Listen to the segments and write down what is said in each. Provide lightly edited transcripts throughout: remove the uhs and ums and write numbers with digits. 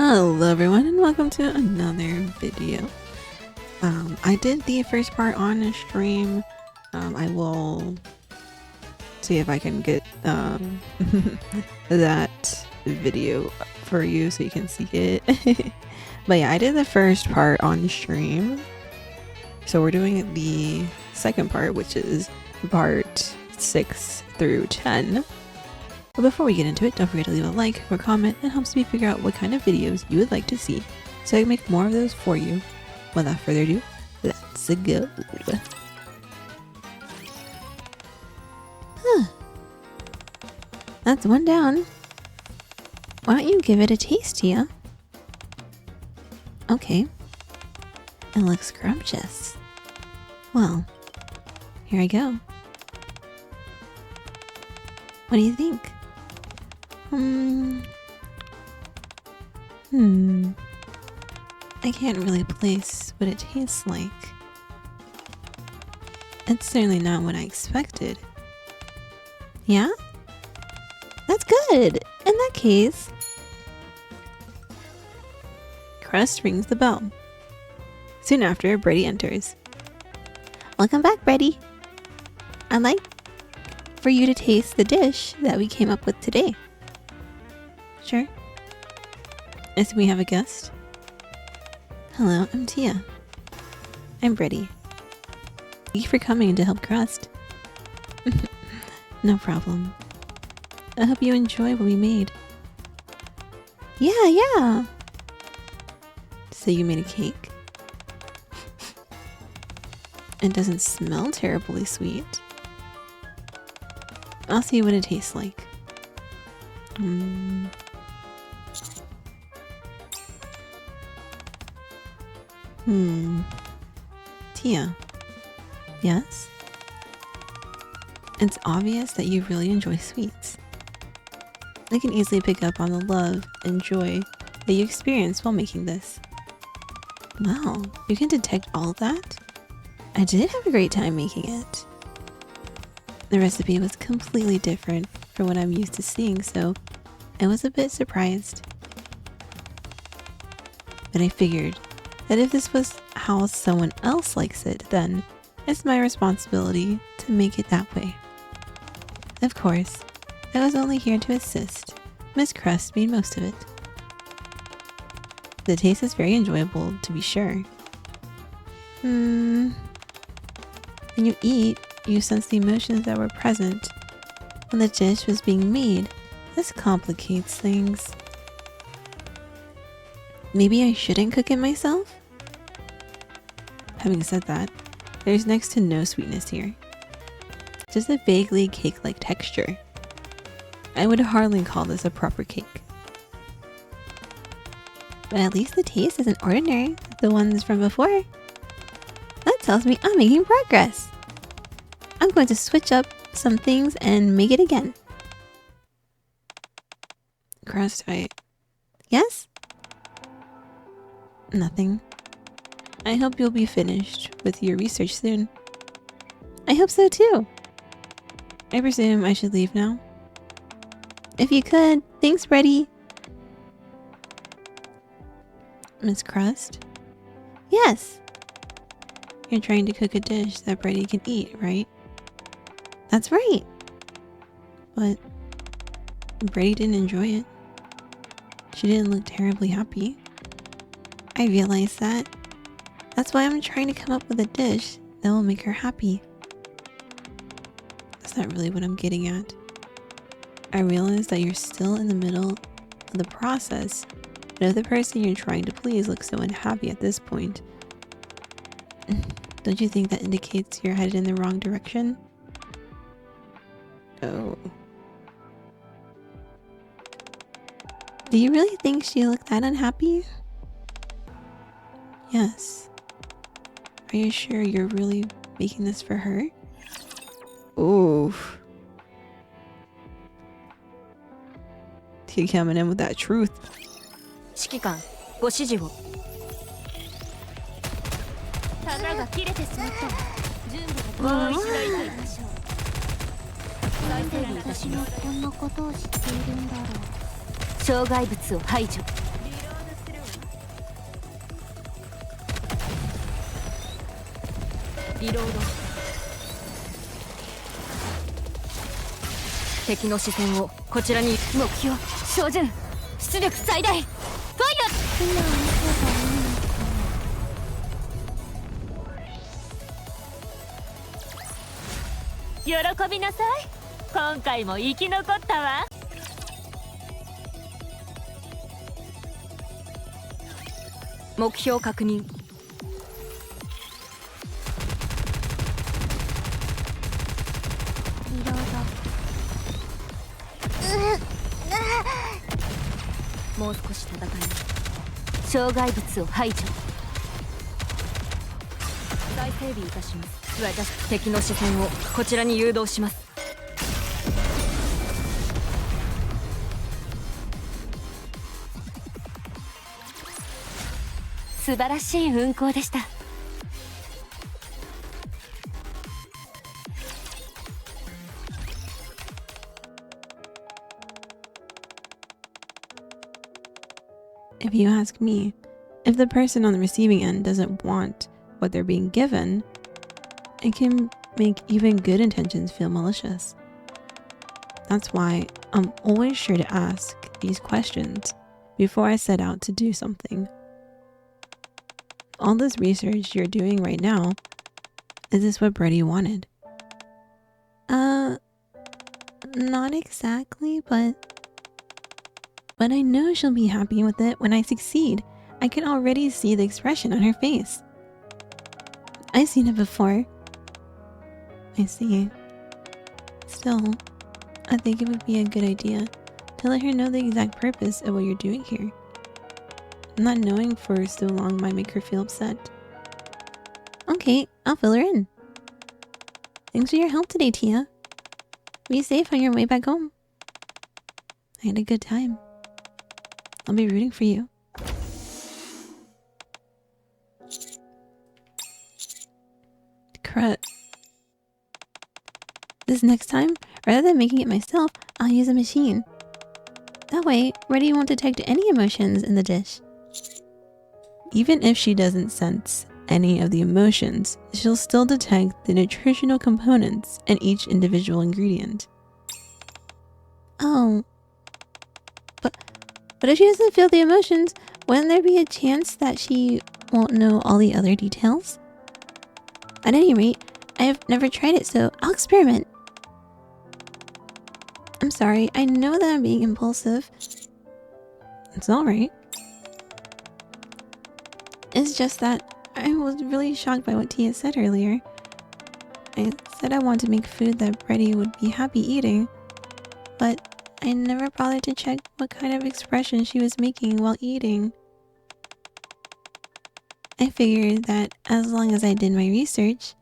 Hello everyone and welcome to another video. I did the first part on a stream. I will see if I can get that video for you so you can see it. But yeah, I did the first part on stream. So we're doing the second part, which is part 6 through 10. But before we get into it, don't forget to leave a like or comment. It helps me figure out what kind of videos you would like to see, so I can make more of those for you. Without further ado, let's go. That's one down. Why don't you give it a taste, Tia? Okay. It looks scrumptious. Well, here I go. What do you think? I can't really place what it tastes like. It's certainly not what I expected. Yeah? That's good! In that case... Crust rings the bell. Soon after, Bready enters. Welcome back, Bready. I'd like for you to taste the dish that we came up with today. Sure. I see we have a guest. Hello, I'm Tia. I'm Bready. Thank you for coming to help Crust. No problem. I hope you enjoy what we made. Yeah. So you made a cake? It doesn't smell terribly sweet. I'll see what it tastes like. Tia. Yes? It's obvious that you really enjoy sweets. I can easily pick up on the love and joy that you experienced while making this. Wow, you can detect all of that? I did have a great time making it. The recipe was completely different from what I'm used to seeing, so I was a bit surprised. But I figured that if this was how someone else likes it, then it's my responsibility to make it that way. Of course, I was only here to assist. Miss Crust made most of it. The taste is very enjoyable, to be sure. When you eat, you sense the emotions that were present when the dish was being made. This complicates things. Maybe I shouldn't cook it myself? Having said that, there's next to no sweetness here. Just a vaguely cake-like texture. I would hardly call this a proper cake. But at least the taste isn't ordinary like the ones from before. That tells me I'm making progress. I'm going to switch up some things and make it again. Crust, Yes? Nothing. I hope you'll be finished with your research soon. I hope so too. I presume I should leave now. If you could, thanks, Bready. Miss Crust? Yes. You're trying to cook a dish that Bready can eat, right? That's right. But Bready didn't enjoy it. She didn't look terribly happy. I realized that. That's why I'm trying to come up with a dish that will make her happy. That's not really what I'm getting at. I realize that you're still in the middle of the process, but if the person you're trying to please looks so unhappy at this point, don't you think that indicates you're headed in the wrong direction? Oh. Do you really think she looked that unhappy? Yes. Are you sure you're really making this for her? Oof. He coming in with that truth. 指揮官、ご指示を。弾が切れてしまったわ。準備が合意しないと言いましょう。なんで私がこんなことを知っているんだろう。障害物を排除。リロード。敵の視線をこちらに。目標照準出力最大ファイヤー。喜びなさい。今回も生き残ったわ。目標確認。リロード。もう少し戦い。障害物を排除。再整備いたします。私敵の視線をこちらに誘導します。素晴らしい運行でした。If you ask me, if the person on the receiving end doesn't want what they're being given, it can make even good intentions feel malicious. That's why I'm always sure to ask these questions before I set out to do something. All this research you're doing right now, is this what Bready wanted? Not exactly, but I know she'll be happy with it when I succeed. I can already see the expression on her face. I've seen it before. I see. Still, I think it would be a good idea to let her know the exact purpose of what you're doing here. Not knowing for so long might make her feel upset. Okay, I'll fill her in. Thanks for your help today, Tia. Be safe on your way back home. I had a good time. I'll be rooting for you. Crud. This next time, rather than making it myself, I'll use a machine. That way, Bready won't detect any emotions in the dish. Even if she doesn't sense any of the emotions, she'll still detect the nutritional components in each individual ingredient. Oh. But if she doesn't feel the emotions, wouldn't there be a chance that she won't know all the other details? At any rate, I've never tried it, so I'll experiment. I'm sorry, I know that I'm being impulsive. It's alright. It's just that I was really shocked by what Tia said earlier. I said I wanted to make food that Bready would be happy eating, but I never bothered to check what kind of expression she was making while eating. I figured that as long as I did my research,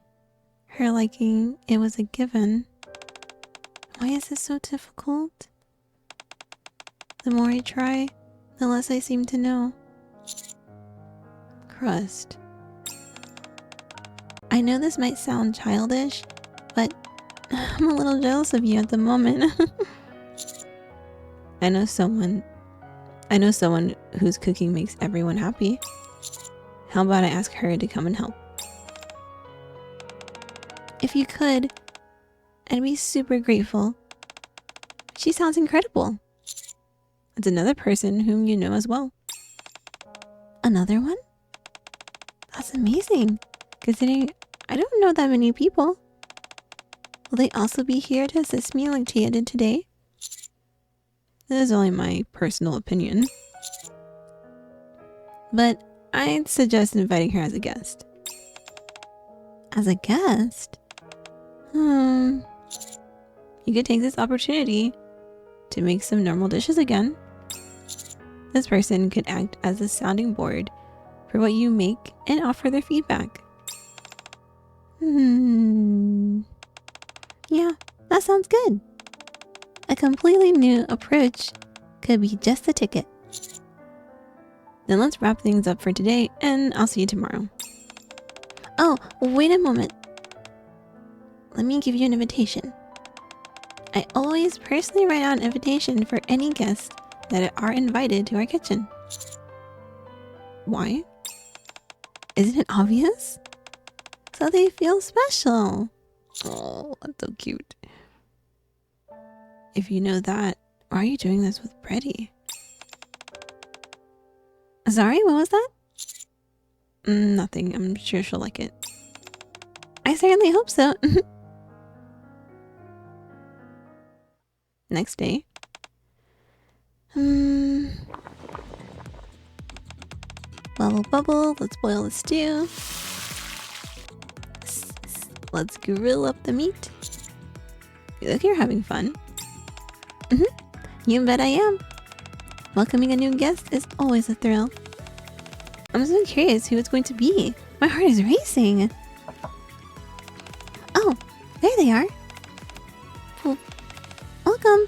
her liking it was a given. Why is this so difficult? The more I try, the less I seem to know. Crust. I know this might sound childish, but I'm a little jealous of you at the moment. I know someone whose cooking makes everyone happy. How about I ask her to come and help? If you could, I'd be super grateful. She sounds incredible. It's another person whom you know as well. Another one? That's amazing, considering I don't know that many people. Will they also be here to assist me like Tia did today? This is only my personal opinion, but I'd suggest inviting her as a guest. As a guest? You could take this opportunity to make some normal dishes again. This person could act as a sounding board for what you make and offer their feedback. Yeah, that sounds good. A completely new approach could be just the ticket. Then let's wrap things up for today, and I'll see you tomorrow. Oh, wait a moment. Let me give you an invitation. I always personally write out an invitation for any guests that are invited to our kitchen. Why? Isn't it obvious? so they feel special. Oh, that's so cute. If you know that, why are you doing this with Bready? Sorry, what was that? Nothing. I'm sure she'll like it. I certainly hope so. Next day. Bubble, bubble. Let's boil the stew. Let's grill up the meat. You look, you're having fun. You bet I am. Welcoming a new guest is always a thrill. I'm so curious who it's going to be. My heart is racing. Oh, there they are. Welcome.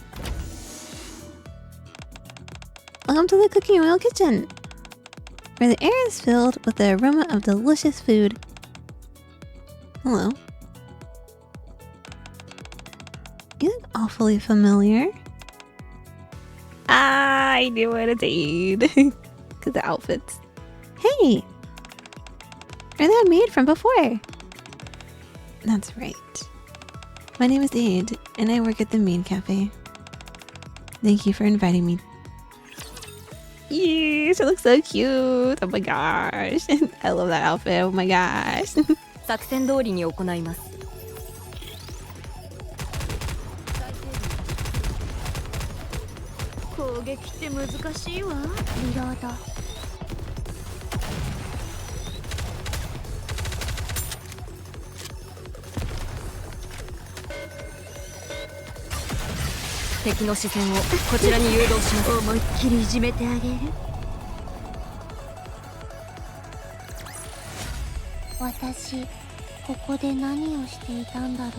Welcome to the cooking royal kitchen, where the air is filled with the aroma of delicious food. Hello. You look awfully familiar. I knew what it's Aid. Because the outfits. Hey! You're that maid from before. That's right. My name is Aid, and I work at the main cafe. Thank you for inviting me. Yeah, she looks so cute. Oh my gosh. I love that outfit. Oh my gosh. 作戦通りに行います。攻撃って難しいわ。リロード。敵の視線をこちらに誘導します。思いっきりいじめてあげる。私、ここで何をしていたんだろう。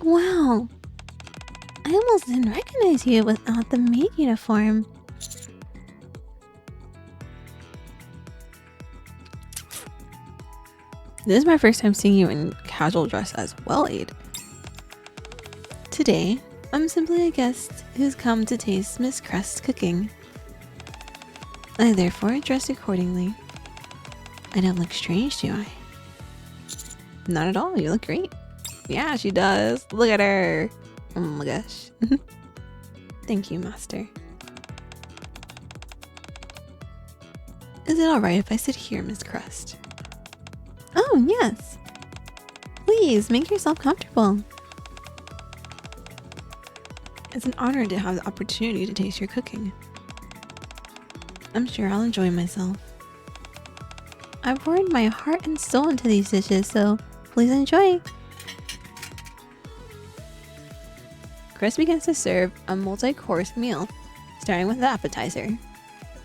Wow. I almost didn't recognize you without the maid uniform. This is my first time seeing you in casual dress as well, Aid. Today, I'm simply a guest who's come to taste Miss Crest's cooking. I therefore dress accordingly. I don't look strange, do I? Not at all, you look great. Yeah, she does. Look at her. Oh my gosh. Thank you, Master. Is it alright if I sit here, Miss Crest? Oh, yes. Please, make yourself comfortable. It's an honor to have the opportunity to taste your cooking. I'm sure I'll enjoy myself. I've poured my heart and soul into these dishes, so please enjoy. Chris begins to serve a multi-course meal, starting with the appetizer.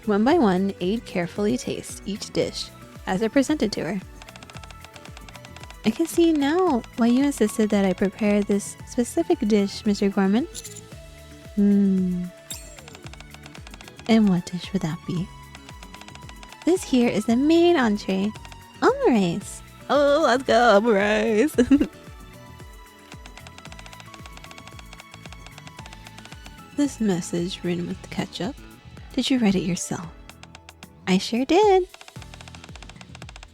One by one, Aid carefully tastes each dish as they're presented to her. I can see now why you insisted that I prepare this specific dish, Mr. Gorman. And what dish would that be? This here is the main entree, omurice. Oh, let's go, omurice. This message written with ketchup. Did you write it yourself? I sure did.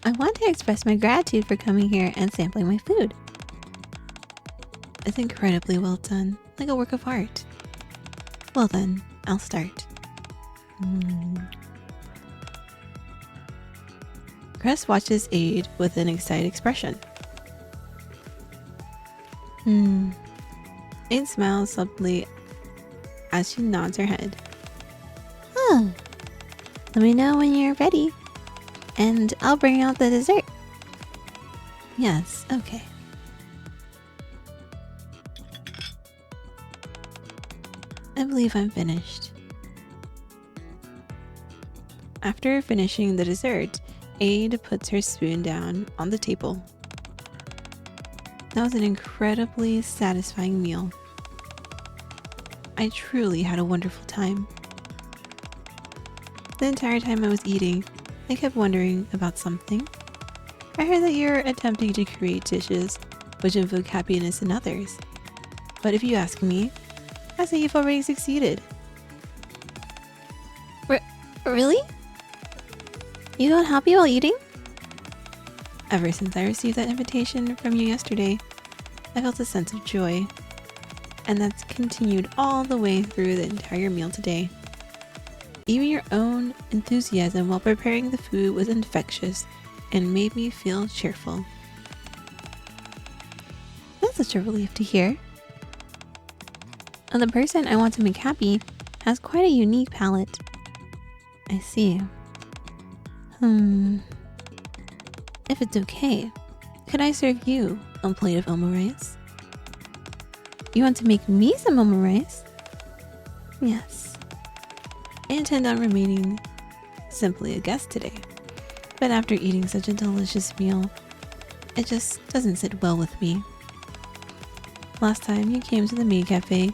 I want to express my gratitude for coming here and sampling my food. It's incredibly well done, like a work of art. Well then, I'll start. Cress watches Aid with an excited expression. Aid smiles subtly as she nods her head. Oh, let me know when you're ready, and I'll bring out the dessert. Yes, okay. I believe I'm finished. After finishing the dessert, Aid puts her spoon down on the table. That was an incredibly satisfying meal. I truly had a wonderful time. The entire time I was eating, I kept wondering about something. I heard that you're attempting to create dishes which invoke happiness in others. But if you ask me, say you've already succeeded. Really? You don't happy while eating? Ever since I received that invitation from you yesterday, I felt a sense of joy. And that's continued all the way through the entire meal today. Even your own enthusiasm while preparing the food was infectious and made me feel cheerful. That's such a relief to hear. And the person I want to make happy has quite a unique palate. I see. If it's okay, could I serve you a plate of omurice? You want to make me some omurice? Yes. I intend on remaining simply a guest today. But after eating such a delicious meal, it just doesn't sit well with me. Last time you came to the maid cafe,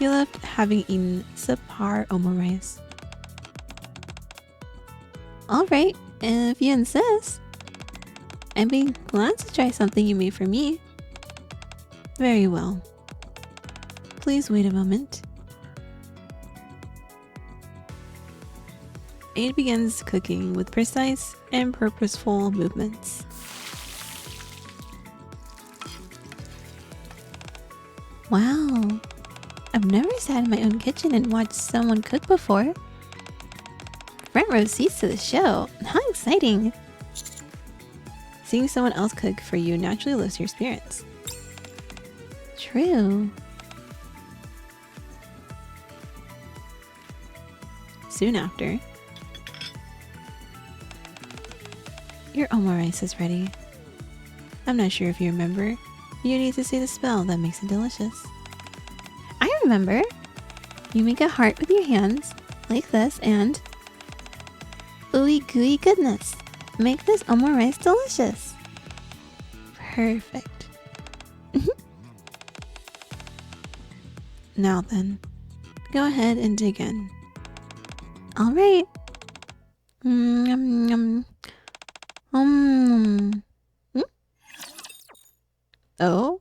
you left having eaten subpar omurice. Alright, if you insist. I'd be glad to try something you made for me. Very well. Please wait a moment. Aid begins cooking with precise and purposeful movements. Wow, I've never sat in my own kitchen and watched someone cook before. Front row seats to the show. How exciting! Seeing someone else cook for you naturally lifts your spirits. True. Soon after, your omurice is ready. I'm not sure if you remember, but you need to say the spell that makes it delicious. I remember! You make a heart with your hands, like this, and ooey gooey goodness! Make this omurice delicious! Perfect. Now then, go ahead and dig in. Alright. Oh?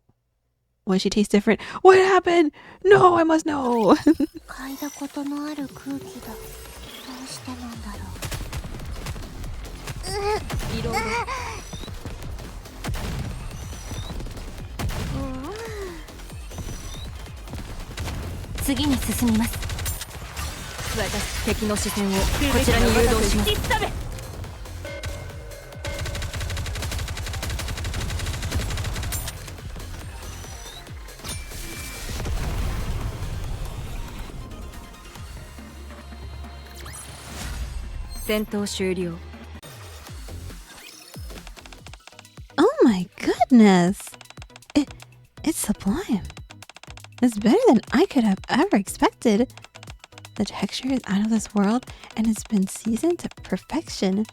Why she taste different? What happened? No, I must know! 嗅いだことのある空気だ。どうしてなんだろう。色々次に進みます。私敵の視線をこちらに誘導します。戦闘終了。Oh my goodness! It's sublime. It's better than I could have ever expected. The texture is out of this world and it's been seasoned to perfection.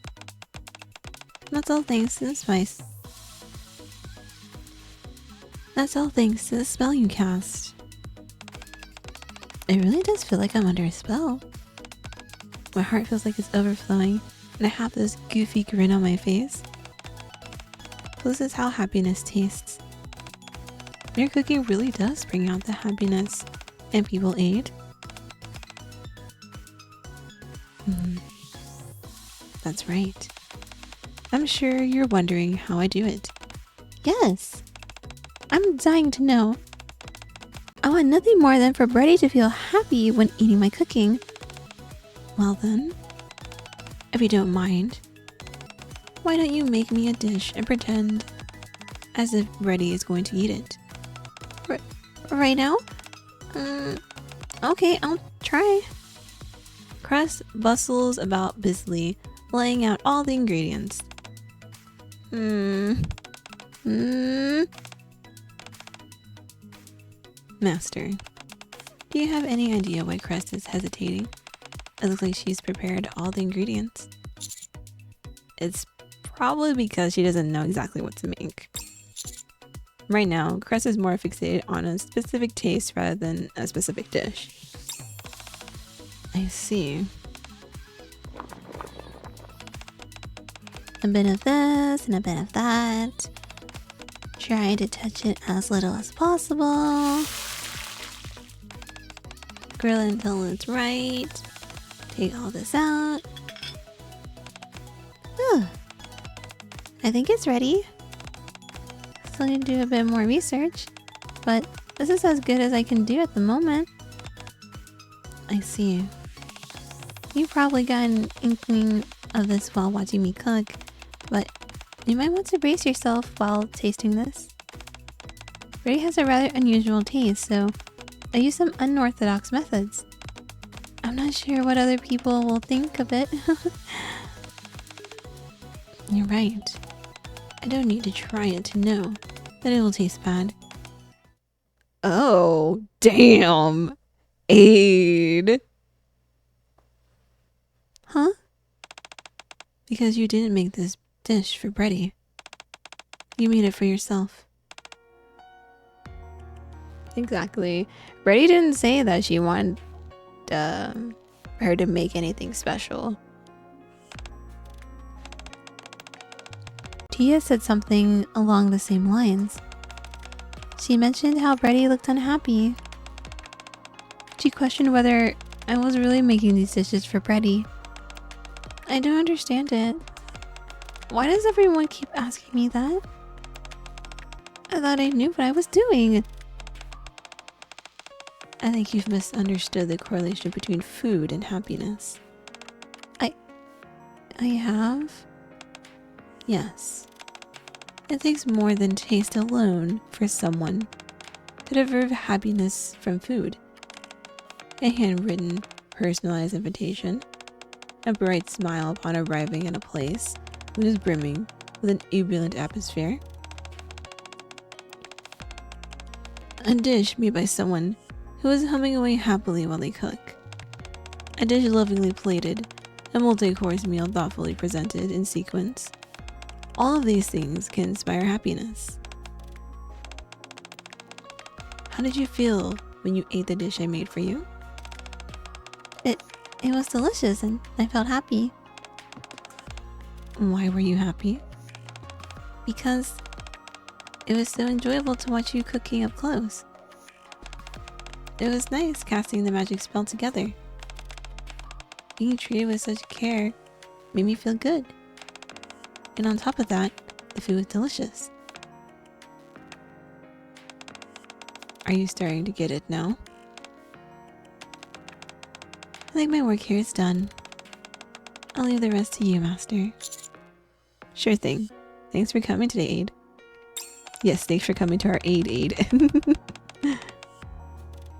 That's all thanks to the spice. That's all thanks to the spell you cast. It really does feel like I'm under a spell. My heart feels like it's overflowing and I have this goofy grin on my face. So this is how happiness tastes. Your cooking really does bring out the happiness and people aid. That's right. I'm sure you're wondering how I do it. Yes, I'm dying to know. I want nothing more than for Bready to feel happy when eating my cooking. Well then, if you don't mind, why don't you make me a dish and pretend as if Bready is going to eat it? Right now? Okay, I'll try. Cress bustles about busily, laying out all the ingredients. Master, do you have any idea why Cress is hesitating? It looks like she's prepared all the ingredients. It's probably because she doesn't know exactly what to make. Right now, Cress is more fixated on a specific taste rather than a specific dish. I see. A bit of this and a bit of that. Try to touch it as little as possible. Grill it until it's right. Take all this out. Whew. I think it's ready. Still need to do a bit more research, but this is as good as I can do at the moment. I see. You probably got an inkling of this while watching me cook, but you might want to brace yourself while tasting this. Bready has a rather unusual taste, so I use some unorthodox methods. I'm not sure what other people will think of it. You're right. I don't need to try it to know that it will taste bad. Oh, damn. Aid. Huh? Because you didn't make this dish for Bready. You made it for yourself. Exactly. Bready didn't say that she wanted her to make anything special. Tia said something along the same lines. She mentioned how Bready looked unhappy. She questioned whether I was really making these dishes for Bready. I don't understand it. Why does everyone keep asking me that? I thought I knew what I was doing. I think you've misunderstood the correlation between food and happiness. I have? Yes. It takes more than taste alone for someone to derive happiness from food. A handwritten, personalized invitation, a bright smile upon arriving at a place which is brimming with an ebullient atmosphere, a dish made by someone who is humming away happily while they cook, a dish lovingly plated, a multi-course meal thoughtfully presented in sequence. All of these things can inspire happiness. How did you feel when you ate the dish I made for you? It was delicious and I felt happy. Why were you happy? Because it was so enjoyable to watch you cooking up close. It was nice casting the magic spell together. Being treated with such care made me feel good. And on top of that, the food was delicious. Are you starting to get it now? I think my work here is done. I'll leave the rest to you, Master. Sure thing. Thanks for coming today, Aid. Yes, thanks for coming to our Aid.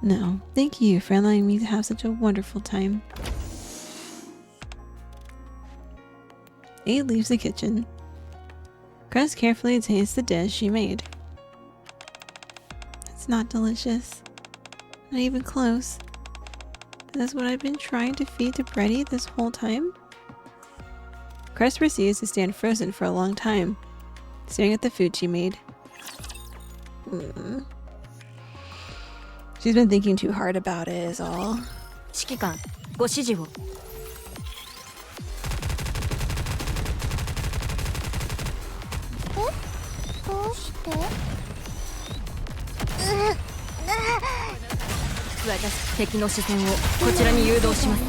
No, thank you for allowing me to have such a wonderful time. Aid leaves the kitchen. Crest carefully tastes the dish she made. It's not delicious. Not even close. That's what I've been trying to feed to Bready this whole time? Crest proceeds to stand frozen for a long time, staring at the food she made. She's been thinking too hard about it is all. 指揮官、ご指示を。どうして？私、敵の視線をこちらに誘導します。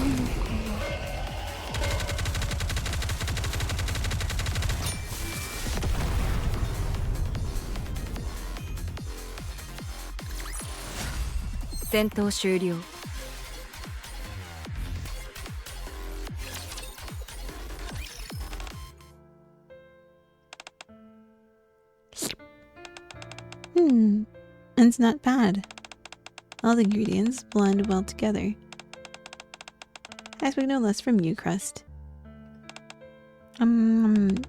戦闘終了。It's not bad. All the ingredients blend well together. I expect no less from you, Crust. The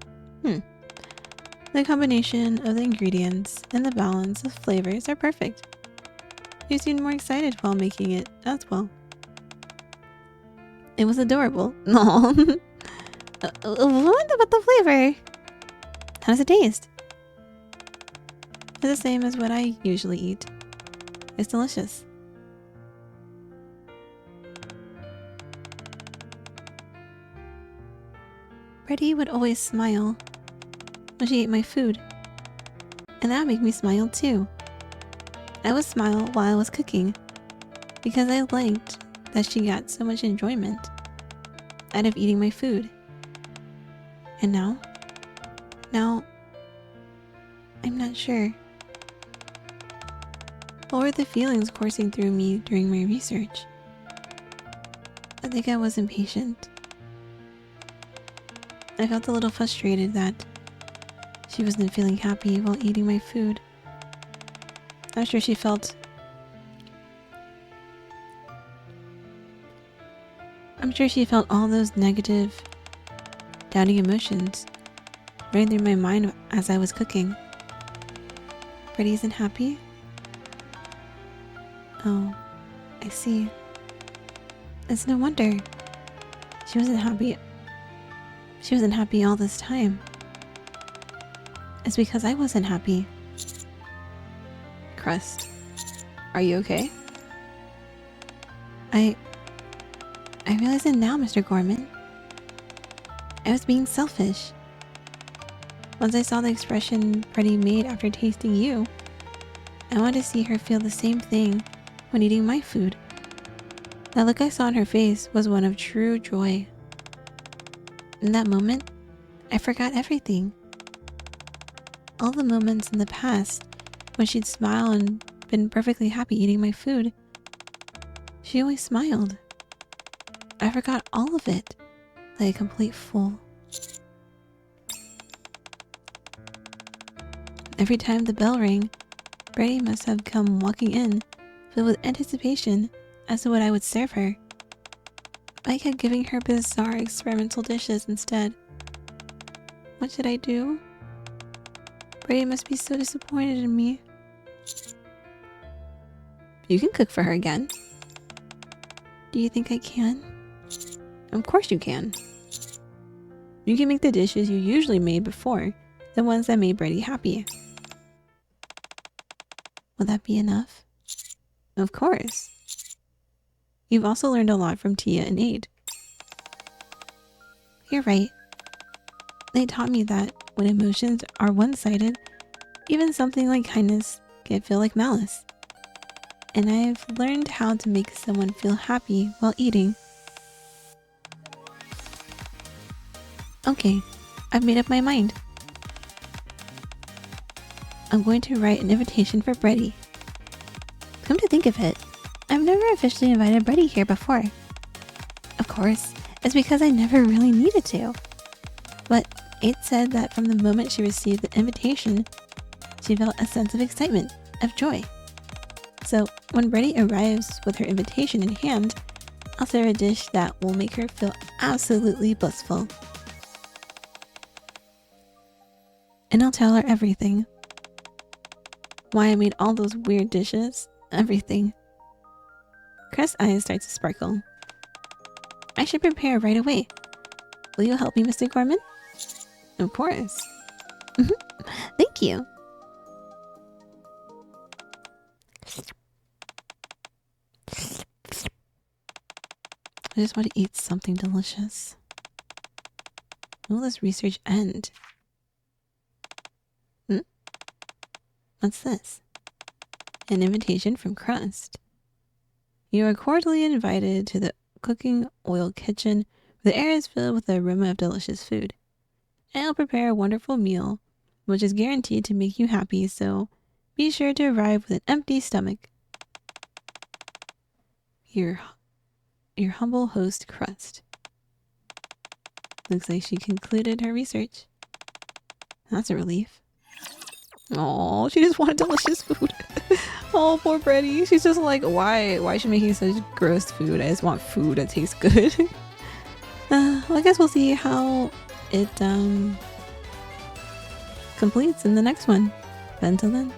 combination of the ingredients and the balance of flavors are perfect. You seemed more excited while making it as well. It was adorable. Aw. What about the flavor? How does it taste? It's the same as what I usually eat. It's delicious. Bready would always smile when she ate my food, and that would make me smile too. I would smile while I was cooking, because I liked that she got so much enjoyment out of eating my food. And now, I'm not sure. What were the feelings coursing through me during my research? I think I was impatient. I felt a little frustrated that she wasn't feeling happy while eating my food. I'm sure she felt all those negative, doubting emotions running through my mind as I was cooking. Bready isn't happy? Oh, I see. It's no wonder. She wasn't happy. She wasn't happy all this time. It's because I wasn't happy. Crust, are you okay? I realize it now, Mr. Gorman. I was being selfish. Once I saw the expression Bready made after tasting you, I wanted to see her feel the same thing when eating my food. That look I saw on her face was one of true joy. In that moment, I forgot everything. All the moments in the past when she'd smile and been perfectly happy eating my food. She always smiled. I forgot all of it, like a complete fool. Every time the bell rang, Bready must have come walking in, filled with anticipation as to what I would serve her. I kept giving her bizarre experimental dishes instead. What should I do? Bready must be so disappointed in me. You can cook for her again. Do you think I can? Of course you can. You can make the dishes you usually made before, the ones that made Bready happy. Will that be enough? Of course. You've also learned a lot from Tia and Aid. You're right. They taught me that when emotions are one-sided, even something like kindness can feel like malice. And I've learned how to make someone feel happy while eating. Okay, I've made up my mind. I'm going to write an invitation for Bready. Come to think of it, I've never officially invited Bready here before. Of course, it's because I never really needed to. But Aid said that from the moment she received the invitation, she felt a sense of excitement, of joy. So when Bready arrives with her invitation in hand, I'll serve a dish that will make her feel absolutely blissful. And I'll tell her everything. Why I made all those weird dishes, everything. Crest's eyes start to sparkle. I should prepare right away. Will you help me, Mr. Gorman? Of course. Thank you. I just want to eat something delicious. When will this research end? What's this? An invitation from Crust. You are cordially invited to the cooking oil kitchen where the air is filled with the aroma of delicious food. I'll prepare a wonderful meal, which is guaranteed to make you happy, so be sure to arrive with an empty stomach. Your humble host, Crust. Looks like she concluded her research. That's a relief. Oh, she just wanted delicious food. Oh, poor Bready. She's just like, why is she making such gross food? I just want food that tastes good. Well, I guess we'll see how it completes in the next one. But until then.